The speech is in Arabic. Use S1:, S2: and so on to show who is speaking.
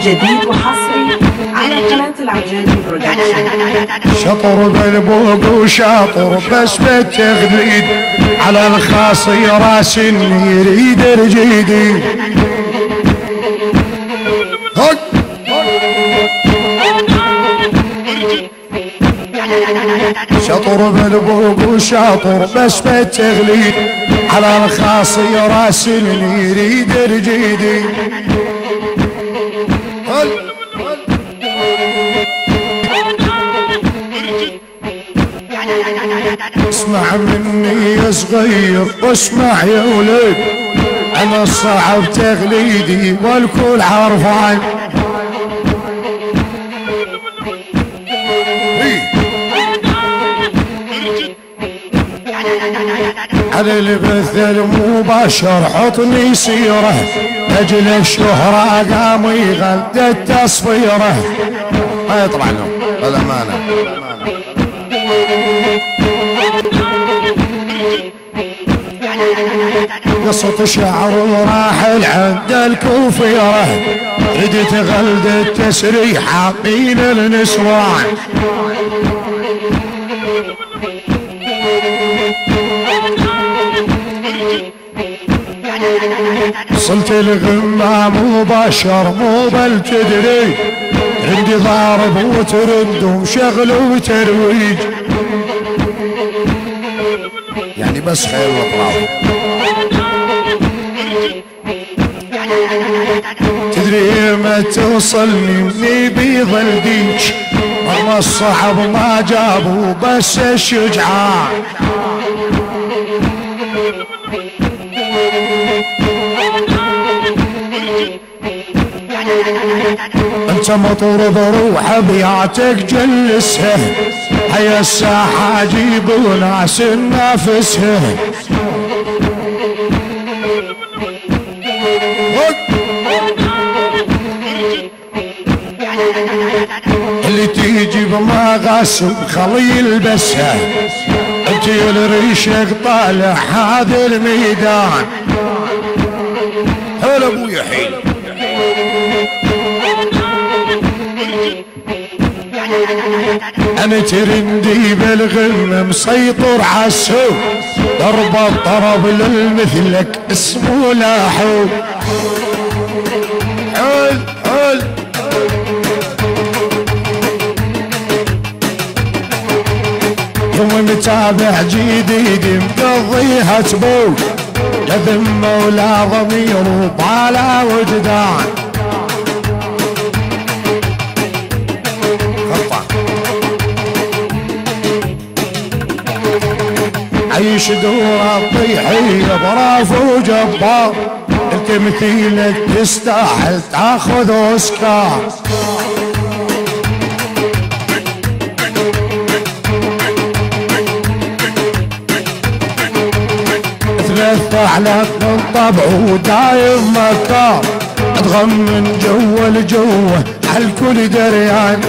S1: جديد وحصري على قناة العجاني برودكشن.
S2: شطر بالبوق وشاطر بس بالتغليد على الخاصي راس يريد رجيدي. شطر بالبوق وشاطر بس بالتغليد على الخاصي راس يريد رجيدي. اسمع مني يا صغير واسمع يا ولد، انا الصعب تغليدي والكل عرفان. على البث المباشر حطني سيره، اجل الشهرة قام يغلد التصفيره. ما يطلع لهم بالامانه. قصة شعر راحل عند الكوفيره، ردت غلد التسريحه بين النسوان. صلت الغمة مباشر مو بل تدري، عندي ضارب وترد وشغل وترويج، يعني بس خير واطراف. تدري ما توصلني مني بيظل ديك، والله الصعب ما جابوا بس الشجعان. انت مطور بروح بياتك جلسها، هيا الساحة جيبوا ناس نافسها. اللي تيجي بمغاسم خلي يلبسها، انت الريشك طالع هذا الميدان. هلا ابويا حيل. انا ترندي بالغم مسيطر عالسوق، ضرب الطرب للمثلك اسمه لاحوق. حل حل يوم متابع جديد مقضيها تبوق، لا ذمه ولا ضمير وطالع وجدان. عيش دور الضيحية براف وجبار، انت مثيلك تستاهل تاخذ اوسكار. ثلاث احلام من طبع ودايم مكار، اتغم من جوا لجوا عالكل دريان.